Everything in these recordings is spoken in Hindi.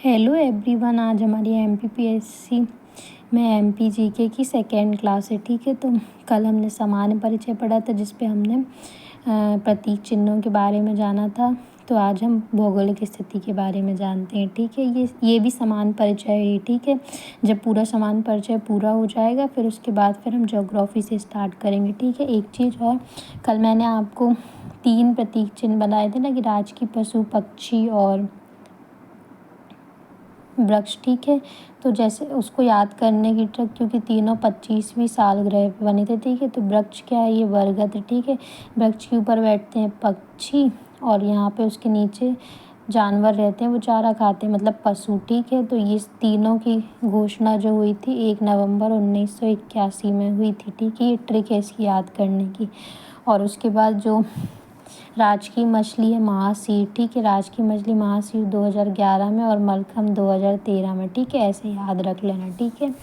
Hello everyone. आज हमारी एमपीपीएससी में एमपी जीके की सेकेंड क्लास है। ठीक है, तो कल हमने सामान्य परिचय पढ़ा था जिस पे हमने प्रतीक चिन्हों के बारे में जाना था। तो आज हम भौगोलिक स्थिति के बारे में जानते हैं। ठीक है, ये भी समान परिचय है। ठीक है, जब पूरा समान परिचय पूरा हो जाएगा फिर उसके बाद फिर हम ज्योग्राफी से स्टार्ट करेंगे। ठीक है, एक चीज़ और, कल मैंने आपको 3 प्रतीक चिन्ह बनाए थे ना कि राजकीय पशु, पक्षी और वृक्ष। ठीक है, तो जैसे उसको याद करने की ट्रिक, क्योंकि तीनों 25वीं सालगिरह पे बने थे। ठीक है, तो वृक्ष क्या है, ये वर्गत है। ठीक है, वृक्ष के ऊपर बैठते हैं पक्षी और यहाँ पे उसके नीचे जानवर रहते हैं, वो चारा खाते हैं, मतलब पशु। ठीक है, तो ये तीनों की घोषणा जो हुई थी 1 नवंबर 1981 में हुई थी। ठीक है, ये ट्रिक है इसकी याद करने की। और उसके बाद जो राजकीय मछली है महासीर। ठीक है, राजकीय मछली महासीर 2011 में और मलखम 2013 में। ठीक है, ऐसे याद रख लेना। ठीक है,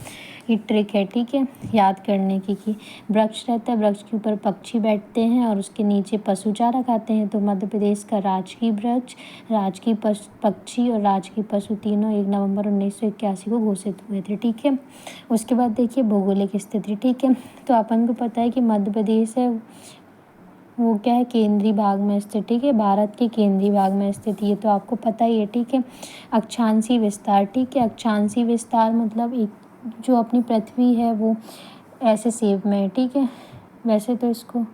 ये ट्रिक है। ठीक है, याद करने की कि वृक्ष रहता है, वृक्ष के ऊपर पक्षी बैठते हैं और उसके नीचे पशु चारा खाते हैं। तो मध्य प्रदेश का राजकीय वृक्ष, राजकीय पक्षी और राजकीय पशु तीनों 1 नवंबर 1981 को घोषित हुए थे। ठीक है, उसके बाद देखिए भौगोलिक स्थिति। ठीक है, तो अपन को पता है कि मध्य प्रदेश है वो क्या है, केंद्रीय भाग में स्थित। ठीक है, भारत के केंद्रीय भाग में स्थित, ये तो आपको पता ही है। ठीक है, अक्षांशीय विस्तार। ठीक है, अक्षांशीय विस्तार मतलब एक जो अपनी पृथ्वी है वो ऐसे शेप में है। ठीक है, वैसे तो इसको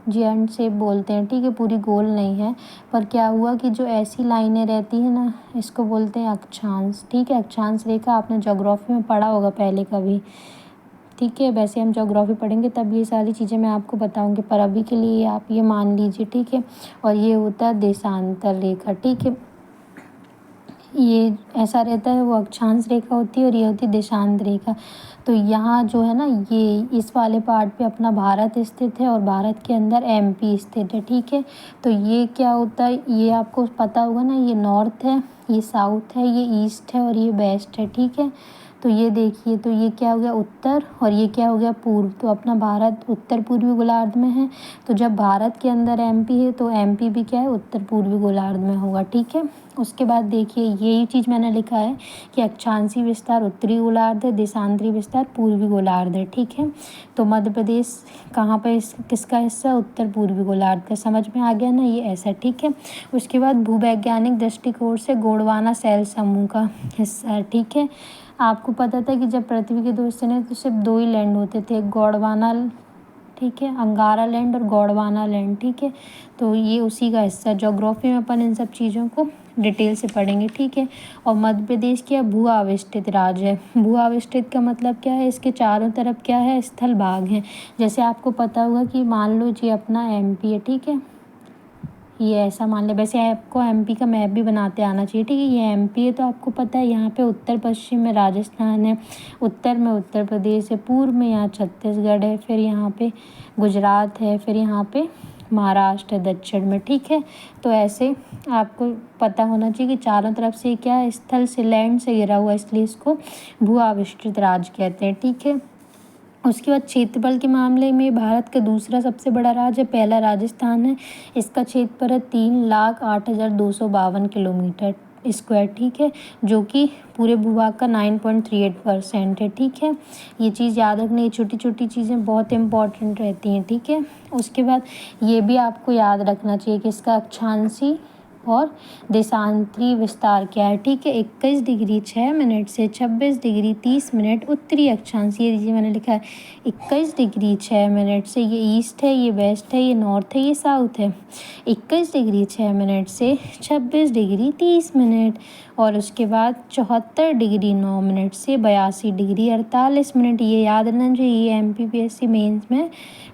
जियंट शेप बोलते हैं। ठीक है, पूरी गोल नहीं है, पर क्या हुआ कि जो ऐसी लाइनें रहती है ना, इसको बोलते हैं अक्षांश। ठीक है, अक्षांश रेखा आपने ज्योग्राफी में पढ़ा होगा पहले कभी। ठीक है, वैसे हम ज्योग्राफी पढ़ेंगे तब ये सारी चीज़ें मैं आपको बताऊंगी, पर अभी के लिए आप ये मान लीजिए। ठीक है, और ये होता है देशांतर रेखा। ठीक है, ये ऐसा रहता है, वो अक्षांश रेखा होती है और ये होती है देशांत रेखा। तो यहाँ जो है ना, ये इस वाले पार्ट पे अपना भारत स्थित है और भारत के अंदर एमपी स्थित है। ठीक है, तो ये क्या होता है, ये आपको पता होगा ना, ये नॉर्थ है, ये साउथ है, ये ईस्ट है और ये वेस्ट है। ठीक है, तो ये देखिए, तो ये क्या हो गया उत्तर और ये क्या हो गया पूर्व। तो अपना भारत उत्तर पूर्वी गोलार्ध में है, तो जब भारत के अंदर एमपी है तो एमपी भी क्या है, उत्तर पूर्वी गोलार्ध में होगा। ठीक है, उसके बाद देखिए यही चीज़ मैंने लिखा है कि अक्षांशीय विस्तार उत्तरी गोलार्ध है, देशांतरी विस्तार पूर्वी गोलार्ध है। ठीक है, तो मध्य प्रदेश कहाँ पर किसका हिस्सा, उत्तर पूर्वी गोलार्ध का। समझ में आ गया ना, ये ऐसा। ठीक है, उसके बाद भूवैज्ञानिक दृष्टिकोण से गोंडवाना शैल समूह का हिस्सा है। ठीक है, आपको पता था कि जब पृथ्वी के 2 हिस्से तो सिर्फ 2 ही लैंड होते थे, गोंडवाना, ठीक है, अंगारा लैंड और गोंडवाना लैंड। ठीक है, तो ये उसी का हिस्सा। ज्योग्राफी में अपन इन सब चीज़ों को डिटेल से पढ़ेंगे। ठीक है, और मध्य प्रदेश क्या भू आविष्टित राज्य है। भू आविष्टित का मतलब क्या है, इसके चारों तरफ क्या है, स्थल भाग हैं। जैसे आपको पता होगा कि मान लो जी अपना एमपी है। ठीक है, ये ऐसा मान ले, वैसे आपको एमपी का मैप भी बनाते आना चाहिए। ठीक है, ये एमपी है तो आपको पता है यहाँ पे उत्तर पश्चिम में राजस्थान है, उत्तर में उत्तर प्रदेश है, पूर्व में यहाँ छत्तीसगढ़ है, फिर यहाँ पे गुजरात है, फिर यहाँ पे महाराष्ट्र है दक्षिण में। ठीक है, तो ऐसे आपको पता होना चाहिए कि चारों तरफ से क्या स्थल से, लैंड से घिरा हुआ, इसलिए इसको भू आविष्टित राज्य कहते हैं। ठीक है, उसके बाद क्षेत्रफल के मामले में भारत का दूसरा सबसे बड़ा राज्य है, पहला राजस्थान है। इसका क्षेत्रफल है 3,08,252 किलोमीटर स्क्वायर। ठीक है, जो कि पूरे भूभाग का 9.38% है। ठीक है, ये चीज़ याद रखनी, छोटी छोटी चीज़ें बहुत इंपॉर्टेंट रहती हैं। ठीक है, उसके बाद ये भी आपको याद रखना चाहिए कि इसका अक्षांशीय और देशांतरी विस्तार क्या है। ठीक है, 21 डिग्री 6 मिनट से 26 डिग्री 30 मिनट उत्तरी अक्षांश। ये देखिए मैंने लिखा है 21 डिग्री 6 मिनट से, ये ईस्ट है, ये वेस्ट है, ये नॉर्थ है, ये साउथ है। 21 डिग्री 6 मिनट से 26 डिग्री 30 मिनट और उसके बाद 74 डिग्री 9 मिनट से 82 डिग्री 48 मिनट। ये याद रखना चाहिए, ये एमपीपीएससी मेंस में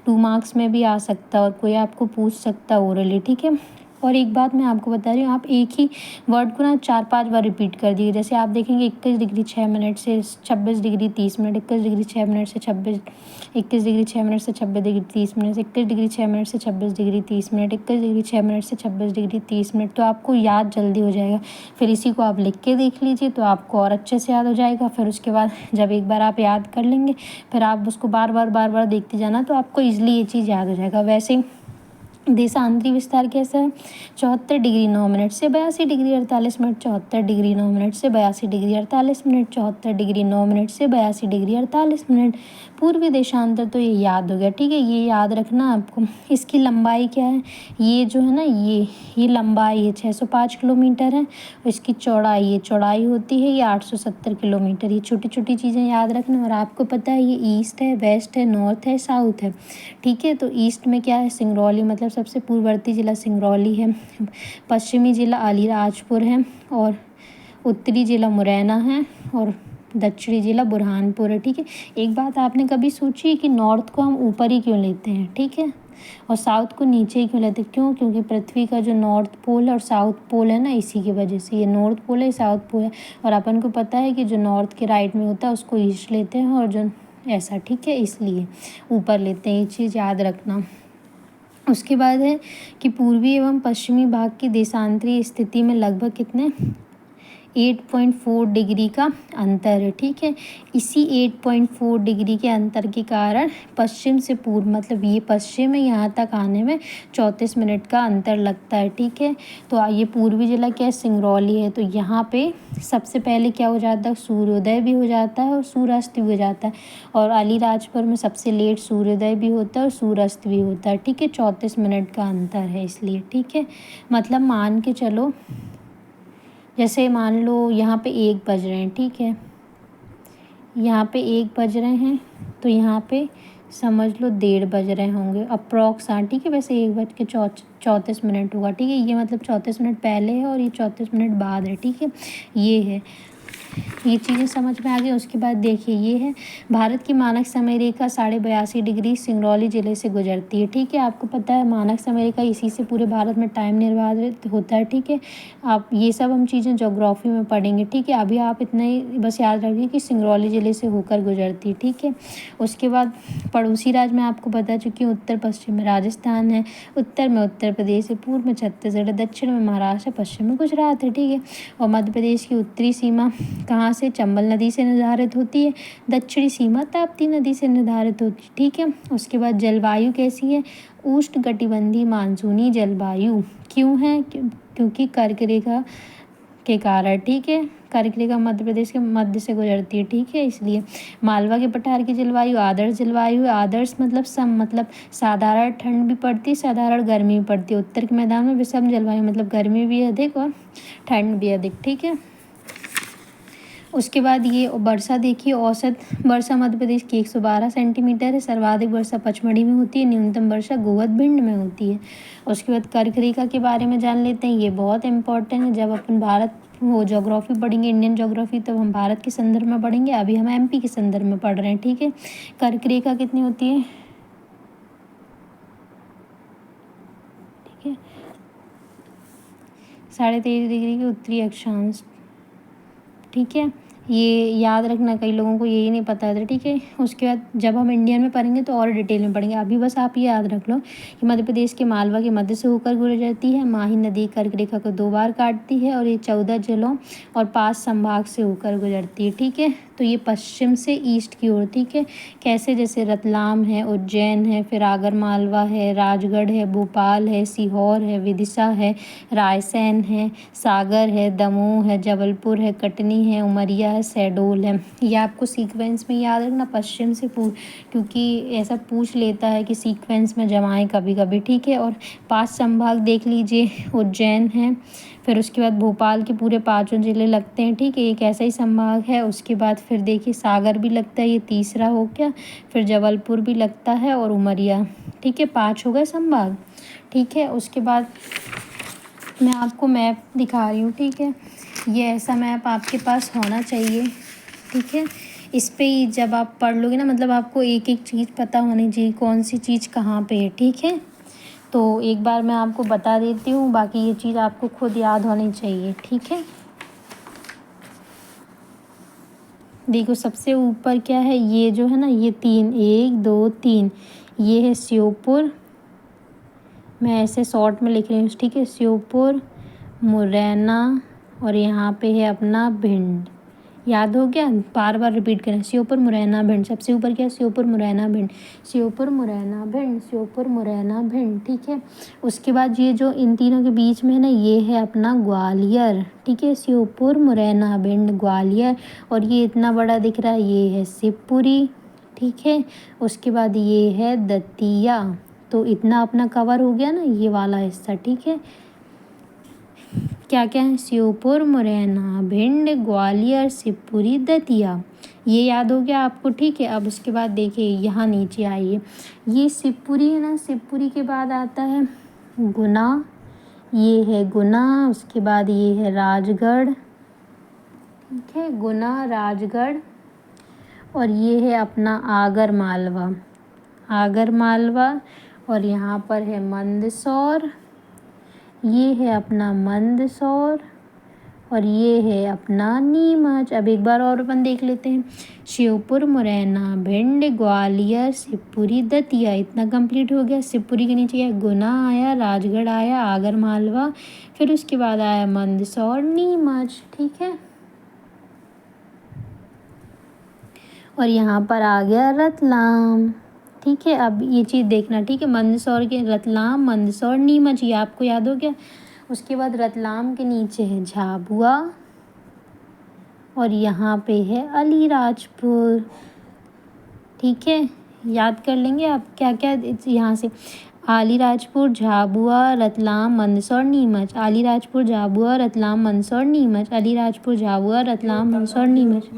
2 मार्क्स में भी आ सकता है और कोई आपको पूछ सकता है ओरली। ठीक है, और एक बात मैं आपको बता रही हूँ, आप एक ही वर्ड को ना 4-5 बार रिपीट कर दिए। जैसे आप देखेंगे 21 डिग्री 6 मिनट से 26 डिग्री 30 मिनट, 21 डिग्री 6 मिनट से 26, 21 डिग्री 6 मिनट से 26 डिग्री 30 मिनट, 21 डिग्री 6 मिनट से 26 डिग्री 30 मिनट, 21 डिग्री 6 मिनट से 26 डिग्री 30 मिनट। तो आपको याद जल्दी हो जाएगा। फिर इसी को आप लिख के देख लीजिए तो आपको और अच्छे से याद हो जाएगा। फिर उसके बाद जब एक बार आप याद कर लेंगे फिर आप उसको बार बार देखते जाना तो आपको ईजिली ये चीज़ याद हो जाएगा। वैसे देशांतरी विस्तार कैसा है? 74 डिग्री 9 मिनट से 82 डिग्री 48 मिनट, 74 डिग्री 9 मिनट से 82 डिग्री 48 मिनट, 74 डिग्री 9 मिनट से 82 डिग्री 48 मिनट। पूर्वी देशांतर तो ये याद हो गया, ठीक है, ये याद रखना आपको। इसकी लंबाई क्या है? ये जो है ना, ये लंबाई है 605 किलोमीटर है, और इसकी चौड़ाई, ये चौड़ाई होती है ये 870 किलोमीटर। ये छोटी छोटी चीज़ें याद रखना। और आपको पता है ये ईस्ट है, वेस्ट है, नॉर्थ है, साउथ है, ठीक है। तो ईस्ट में क्या है? सिंगरौली, मतलब सबसे पूर्ववर्ती ज़िला सिंगरौली है। पश्चिमी ज़िला अलीराजपुर है, और उत्तरी ज़िला मुरैना है, और दक्षिणी ज़िला बुरहानपुर है, ठीक है। एक बात आपने कभी सोची कि नॉर्थ को हम ऊपर ही क्यों लेते हैं, ठीक है, और साउथ को नीचे ही क्यों लेते हैं? क्यों? क्योंकि पृथ्वी का जो नॉर्थ पोल है और साउथ पोल है ना, इसी की वजह से ये नॉर्थ पोल है, साउथ पोल है। और अपन को पता है कि जो नॉर्थ के राइट में होता है उसको ईस्ट लेते हैं, और जो ऐसा, ठीक है, इसलिए ऊपर लेते हैं, ये चीज़ याद रखना। उसके बाद है कि पूर्वी एवं पश्चिमी भाग की देशांतरी स्थिति में लगभग कितने 8.4 डिग्री का अंतर है, ठीक है। इसी 8.4 डिग्री के अंतर के कारण पश्चिम से पूर्व, मतलब ये पश्चिम है, यहाँ तक आने में 34 मिनट का अंतर लगता है, ठीक है। तो ये पूर्वी जिला क्या है? सिंगरौली है। तो यहाँ पे सबसे पहले क्या हो जाता है? सूर्योदय भी हो जाता है और सूर्यास्त भी हो जाता है। और अलीराजपुर में सबसे लेट सूर्योदय भी होता है और सूर्यास्त भी होता है, ठीक है। 34 मिनट का अंतर है इसलिए, ठीक है। मतलब मान के चलो, जैसे मान लो यहाँ पे 1 बज रहे हैं, ठीक है, यहाँ पे 1 बज रहे हैं, तो यहाँ पे समझ लो 1:30 बज रहे होंगे अप्रॉक्स, हाँ, ठीक है। वैसे 1:34 होगा, ठीक है। ये मतलब 34 मिनट पहले है और ये 34 मिनट बाद है, ठीक है। ये है, ये चीज़ें समझ में आ गई। उसके बाद देखिए ये है, भारत की मानक समय रेखा 82.5 डिग्री सिंगरौली ज़िले से गुजरती है, ठीक है। आपको पता है मानक समय रेखा, इसी से पूरे भारत में टाइम निर्धारित होता है, ठीक है। आप ये सब हम चीज़ें ज्योग्राफी में पढ़ेंगे, ठीक है। अभी आप इतना ही बस याद रखिए कि सिंगरौली ज़िले से होकर गुजरती है, ठीक है। उसके बाद पड़ोसी राज्य में आपको बता चुकी हूँ, उत्तर पश्चिम में राजस्थान है, उत्तर में उत्तर प्रदेश है, पूर्व में छत्तीसगढ़ है, दक्षिण में महाराष्ट्र, पश्चिम में गुजरात है, ठीक है। और मध्य प्रदेश की उत्तरी सीमा कहाँ से? चंबल नदी से निर्धारित होती है। दक्षिणी सीमा ताप्ती नदी से निर्धारित होती है, ठीक है। उसके बाद जलवायु कैसी है? उष्णकटिबंधीय मानसूनी जलवायु। क्यों है? क्योंकि कर्क रेखा के कारण, ठीक है। कर्क रेखा मध्य प्रदेश के मध्य से गुजरती है, ठीक है, इसलिए। मालवा के पठार की जलवायु आदर्श जलवायु है। आदर्श मतलब साधारण ठंड भी पड़ती है, साधारण गर्मी भी पड़ती है। उत्तर के मैदान में विषम जलवायु, मतलब गर्मी भी अधिक और ठंड भी अधिक, ठीक है। उसके बाद ये वर्षा देखिए, औसत वर्षा मध्य प्रदेश की 112 सेंटीमीटर है। सर्वाधिक वर्षा पचमढ़ी में होती है, न्यूनतम वर्षा गोवध में होती है। उसके बाद कर्क रेखा के बारे में जान लेते हैं, ये बहुत इंपॉर्टेंट है। जब अपन भारत वो ज्योग्राफी पढ़ेंगे, इंडियन ज्योग्राफी, तब हम भारत के संदर्भ में पढ़ेंगे, अभी हम एमपी के संदर्भ में पढ़ रहे हैं, ठीक है। कर्क रेखा कितनी होती है? ठीक है, 23.5 डिग्री के उत्तरी अक्षांश, ठीक है। ये याद रखना, कई लोगों को यही नहीं पता था, ठीक है। उसके बाद जब हम इंडियन में पढ़ेंगे तो और डिटेल में पढ़ेंगे, अभी बस आप ये याद रख लो कि मध्य प्रदेश के मालवा के मध्य से होकर गुजरती है। माही नदी कर्क रेखा को 2 बार काटती है, और ये 14 जिलों और 5 संभाग से होकर गुजरती है, ठीक है। तो ये पश्चिम से ईस्ट की ओर, ठीक है। कैसे? जैसे रतलाम है, उज्जैन है, फिर आगर मालवा है, राजगढ़ है, भोपाल है, सीहोर है, विदिशा है, रायसेन है, सागर है, दमोह है, जबलपुर है, कटनी है, उमरिया है, शहडोल है। ये आपको सीक्वेंस में याद रखना, पश्चिम से क्योंकि ऐसा पूछ लेता है कि सीक्वेंस में जमाएं कभी कभी, ठीक है। और 5 संभाग देख लीजिए, उज्जैन है, फिर उसके बाद भोपाल के पूरे 5 ज़िले लगते हैं, ठीक है, एक ऐसा ही संभाग है। उसके बाद फिर देखिए सागर भी लगता है, ये तीसरा हो गया, फिर जबलपुर भी लगता है, और उमरिया, ठीक है, 5 हो गए संभाग, ठीक है। उसके बाद मैं आपको मैप दिखा रही हूँ, ठीक है। ये ऐसा मैप आपके पास होना चाहिए, ठीक है। इस पे ही जब आप पढ़ लोगे ना, मतलब आपको एक एक चीज़ पता होनी चाहिए, कौन सी चीज़ कहाँ पे है, ठीक है। तो एक बार मैं आपको बता देती हूँ, बाकी ये चीज़ आपको खुद याद होनी चाहिए, ठीक है। देखो सबसे ऊपर क्या है? ये जो है ना, ये 3, 1 2 3, ये है श्योपुर, मैं ऐसे शॉर्ट में लिख रही हूँ, ठीक है। श्योपुर, मुरैना, और यहाँ पे है अपना भिंड, याद हो गया, बार बार रिपीट करें। श्योपुर मुरैना भिंड, सबसे ऊपर क्या है, श्योपुर मुरैना भिंड, श्योपुर मुरैना भिंड, श्योपुर मुरैना भिंड, ठीक है। उसके बाद ये जो इन तीनों के बीच में है ना, ये है अपना ग्वालियर, ठीक है। श्योपुर मुरैना भिंड ग्वालियर, और ये इतना बड़ा दिख रहा है, ये है शिवपुरी, ठीक है। उसके बाद ये है दतिया। तो इतना अपना कवर हो गया ना ये वाला हिस्सा, ठीक है। क्या क्या है, श्योपुर मुरैना भिंड ग्वालियर शिवपुरी दतिया, ये याद हो गया आपको, ठीक है। अब उसके बाद देखिए यहाँ नीचे आइए, ये शिवपुरी है ना, शिवपुरी के बाद आता है गुना, ये है गुना। उसके बाद ये है राजगढ़, ठीक है, गुना राजगढ़। और ये है अपना आगर मालवा, आगर मालवा। और यहाँ पर है मंदसौर, ये है अपना मंदसौर। और ये है अपना नीमच। अब एक बार और अपन देख लेते हैं, श्योपुर मुरैना भिंड ग्वालियर शिवपुरी दतिया, इतना कंप्लीट हो गया। शिवपुरी के नीचे क्या, गुना आया, राजगढ़ आया, आगर मालवा, फिर उसके बाद आया मंदसौर, नीमच, ठीक है। और यहाँ पर आ गया रतलाम, ठीक है। अब ये चीज़ देखना, ठीक है, मंदसौर के रतलाम, मंदसौर, नीमच, ये आपको याद हो गया। उसके बाद रतलाम के नीचे है झाबुआ, और यहाँ पे है अलीराजपुर, ठीक है। याद कर लेंगे आप क्या क्या यहाँ से, अलीराजपुर, झाबुआ, रतलाम, मंदसौर, नीमच, अलीराजपुर, झाबुआ, रतलाम, मंदसौर, नीमच, अलीराजपुर, झाबुआ, रतलाम, मंदसौर, नीमच।